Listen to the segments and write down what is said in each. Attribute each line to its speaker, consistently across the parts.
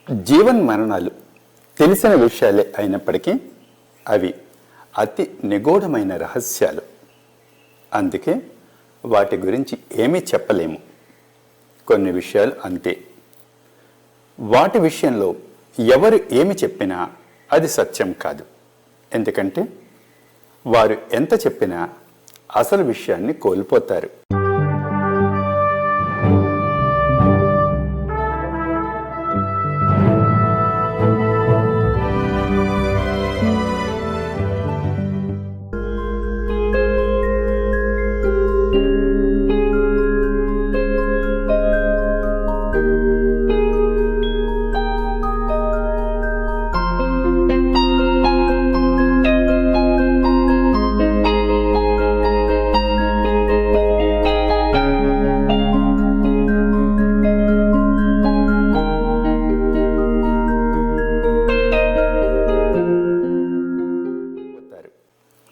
Speaker 1: జీవన్మరణాలు తెలిసిన విషయాలే అయినప్పటికీ అవి అతి నిగూఢమైన రహస్యాలు. అందుకే వాటి గురించి ఏమీ చెప్పలేము. కొన్ని విషయాలు అంతే. వాటి విషయంలో ఎవరు ఏమి చెప్పినా అది సత్యం కాదు. ఎందుకంటే వారు ఎంత చెప్పినా అసలు విషయాన్ని కోల్పోతారు.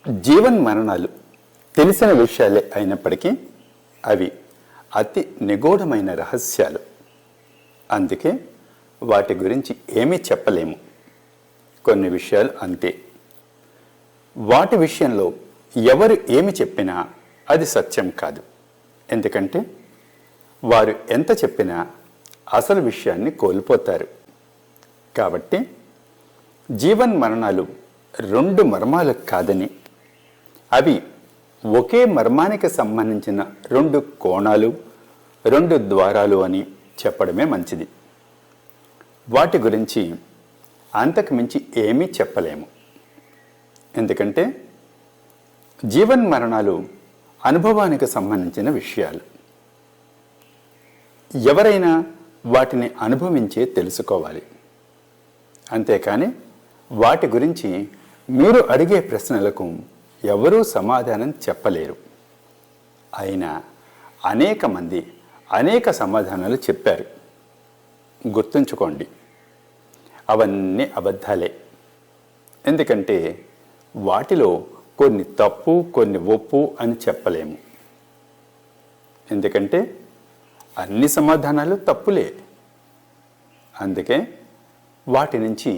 Speaker 1: జీవన్మరణాలు తెలిసిన విషయాలే అయినప్పటికీ అవి అతి నిగూఢమైన రహస్యాలు. అందుకే వాటి గురించి ఏమీ చెప్పలేము. కొన్ని విషయాలు అంతే. వాటి విషయంలో ఎవరు ఏమి చెప్పినా అది సత్యం కాదు. ఎందుకంటే వారు ఎంత చెప్పినా అసలు విషయాన్ని కోల్పోతారు. కాబట్టి జీవన్మరణాలు రెండు మర్మాలు కాదని, అవి ఒకే మర్మానికి సంబంధించిన రెండు కోణాలు, రెండు ద్వారాలు అని చెప్పడమే మంచిది. వాటి గురించి అంతకు మించి ఏమీ చెప్పలేము. ఎందుకంటే జీవన్మరణాలు అనుభవానికి సంబంధించిన విషయాలు. ఎవరైనా వాటిని అనుభవించే తెలుసుకోవాలి. అంతేకాని వాటి గురించి మీరు అడిగే ప్రశ్నలకు ఎవరూ సమాధానం చెప్పలేరు. అయినా అనేక మంది అనేక సమాధానాలు చెప్పారు. గుర్తుంచుకోండి, అవన్నీ అబద్ధాలే. ఎందుకంటే వాటిలో కొన్ని తప్పు, కొన్ని ఒప్పు అని చెప్పలేము. ఎందుకంటే అన్ని సమాధానాలు తప్పులే. అందుకే వాటి నుంచి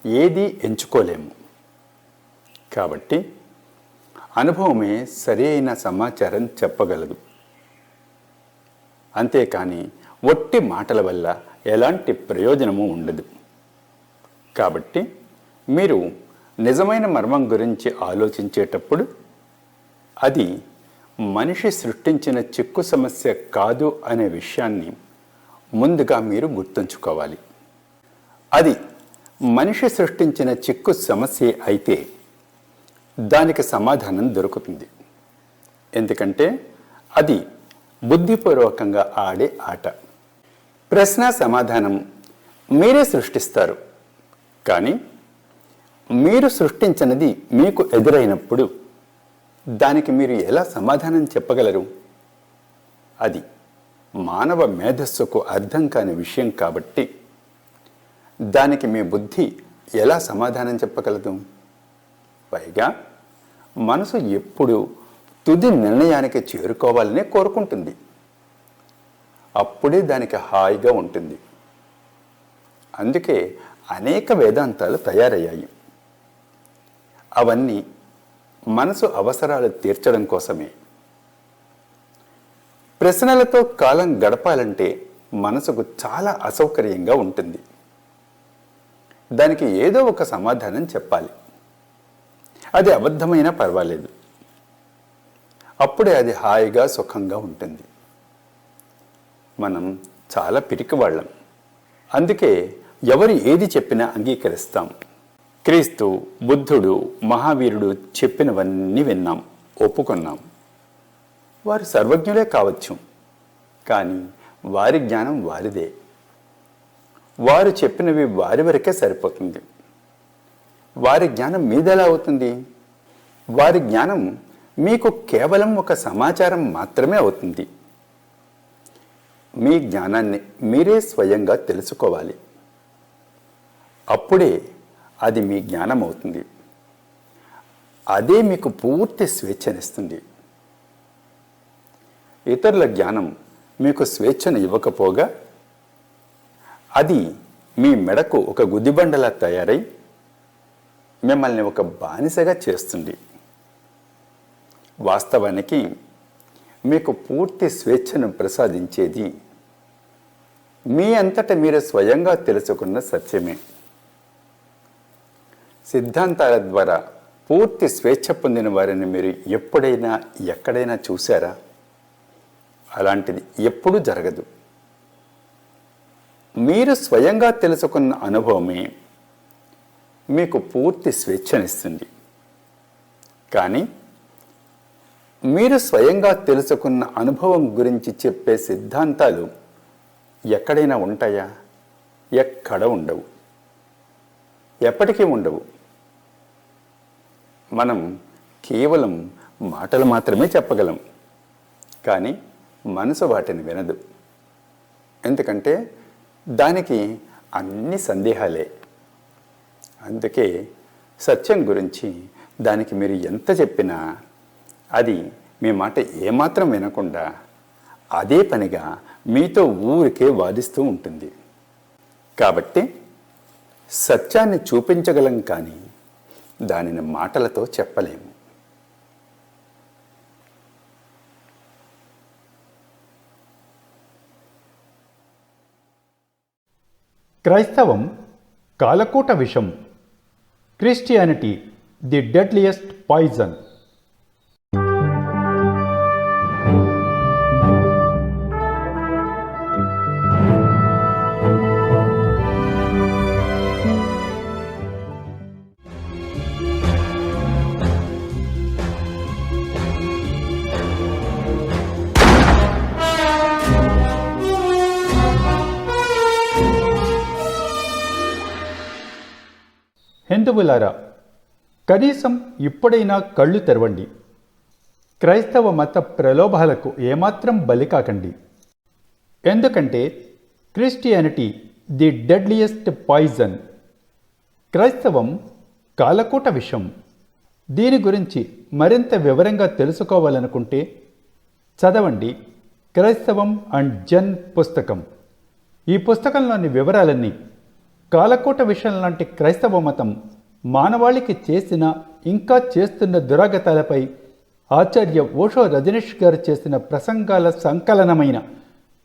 Speaker 1: ఏదీ ఎంచుకోలేము. కాబట్టి అనుభవమే సరి అయిన సమాచారం చెప్పగలదు. అంతేకాని ఒట్టి మాటల వల్ల ఎలాంటి ప్రయోజనము ఉండదు. కాబట్టి మీరు నిజమైన మర్మం గురించి ఆలోచించేటప్పుడు అది మనిషి సృష్టించిన చిక్కు సమస్య కాదు అనే విషయాన్ని ముందుగా మీరు గుర్తుంచుకోవాలి. అది మనిషి సృష్టించిన చిక్కు సమస్య అయితే దానికి సమాధానం దొరుకుతుంది. ఎందుకంటే అది బుద్ధిపూర్వకంగా ఆడే ఆట. ప్రశ్న సమాధానం మీరే సృష్టిస్తారు. కానీ మీరు సృష్టించినది మీకు ఎదురైనప్పుడు దానికి మీరు ఎలా సమాధానం చెప్పగలరు? అది మానవ మేధస్సుకు అర్థం కాని విషయం కాబట్టి దానికి మీ బుద్ధి ఎలా సమాధానం చెప్పగలదు? పైగా మనసు ఎప్పుడు తుది నిర్ణయానికి చేరుకోవాలనే కోరుకుంటుంది. అప్పుడే దానికి హాయిగా ఉంటుంది. అందుకే అనేక వేదాంతాలు తయారయ్యాయి. అవన్నీ మనసు అవసరాలు తీర్చడం కోసమే. ప్రశ్నలతో కాలం గడపాలంటే మనసుకు చాలా అసౌకర్యంగా ఉంటుంది. దానికి ఏదో ఒక సమాధానం చెప్పాలి. అది అబద్ధమైనా పర్వాలేదు. అప్పుడే అది హాయిగా సుఖంగా ఉంటుంది. మనం చాలా పిరికివాళ్ళం. అందుకే ఎవరు ఏది చెప్పినా అంగీకరిస్తాం. క్రీస్తు, బుద్ధుడు, మహావీరుడు చెప్పినవన్నీ విన్నాం, ఒప్పుకున్నాం. వారు సర్వజ్ఞులే కావచ్చు, కానీ వారి జ్ఞానం వారిదే. వారు చెప్పినవి వారి వరకే సరిపోతుంది. వారి జ్ఞానం మీదెలా అవుతుంది? వారి జ్ఞానం మీకు కేవలం ఒక సమాచారం మాత్రమే అవుతుంది. మీ జ్ఞానాన్ని మీరే స్వయంగా తెలుసుకోవాలి. అప్పుడే అది మీ జ్ఞానం అవుతుంది. అదే మీకు పూర్తి స్వేచ్ఛనిస్తుంది. ఇతరుల జ్ఞానం మీకు స్వేచ్ఛను ఇవ్వకపోగా అది మీ మెడకు ఒక గుదిబండలా తయారై మిమ్మల్ని ఒక బానిసగా చేస్తుంది. వాస్తవానికి మీకు పూర్తి స్వేచ్ఛను ప్రసాదించేది మీ అంతట మీరు స్వయంగా తెలుసుకున్న సత్యమే. సిద్ధాంతాల ద్వారా పూర్తి స్వేచ్ఛ పొందిన వారిని మీరు ఎప్పుడైనా ఎక్కడైనా చూశారా? అలాంటిది ఎప్పుడూ జరగదు. మీరు స్వయంగా తెలుసుకున్న అనుభవమే మీకు పూర్తి స్వేచ్ఛనిస్తుంది. కానీ మీరు స్వయంగా తెలుసుకున్న అనుభవం గురించి చెప్పే సిద్ధాంతాలు ఎక్కడైనా ఉంటాయా? ఎక్కడ ఉండవు, ఎప్పటికీ ఉండవు. మనం కేవలం మాటలు మాత్రమే చెప్పగలం, కానీ మనసు వాటిని వినదు. ఎందుకంటే దానికి అన్ని సందేహాలే. అందుకే సత్యం గురించి దానికి మీరు ఎంత చెప్పినా అది మీ మాట ఏమాత్రం వినకుండా అదే పనిగా మీతో ఊరికే వాదిస్తూ ఉంటుంది. కాబట్టి సత్యాన్ని చూపించగలం, కానీ దానిని మాటలతో చెప్పలేము.
Speaker 2: క్రైస్తవం కాలకూట విషం, క్రిస్టియానిటీ ది డెడ్లియెస్ట్ పాయిజన్. హిందువులారా, కనీసం ఇప్పుడైనా కళ్ళు తెరవండి. క్రైస్తవ మత ప్రలోభాలకు ఏమాత్రం బలికాకండి. ఎందుకంటే క్రిస్టియానిటీ ది డెడ్లియెస్ట్ పాయిజన్, క్రైస్తవం కాలకూట విషం. దీని గురించి మరింత వివరంగా తెలుసుకోవాలనుకుంటే చదవండి క్రైస్తవం అండ్ జన్ పుస్తకం. ఈ పుస్తకంలోని వివరాలన్నీ కాలకూట విషయం లాంటి క్రైస్తవ మతం మానవాళికి చేసిన ఇంకా చేస్తున్న దురాగతాలపై ఆచార్య ఓషో రజనీష్ గారు చేసిన ప్రసంగాల సంకలనమైన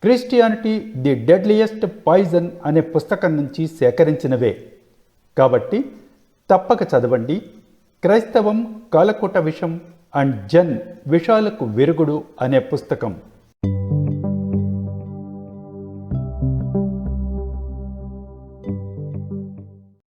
Speaker 2: క్రిస్టియానిటీ ది డెడ్లియెస్ట్ పాయిజన్ అనే పుస్తకం నుంచి సేకరించినవే. కాబట్టి తప్పక చదవండి క్రైస్తవం కాలకూట విషం అండ్ జన్ విషాలకు విరుగుడు అనే పుస్తకం.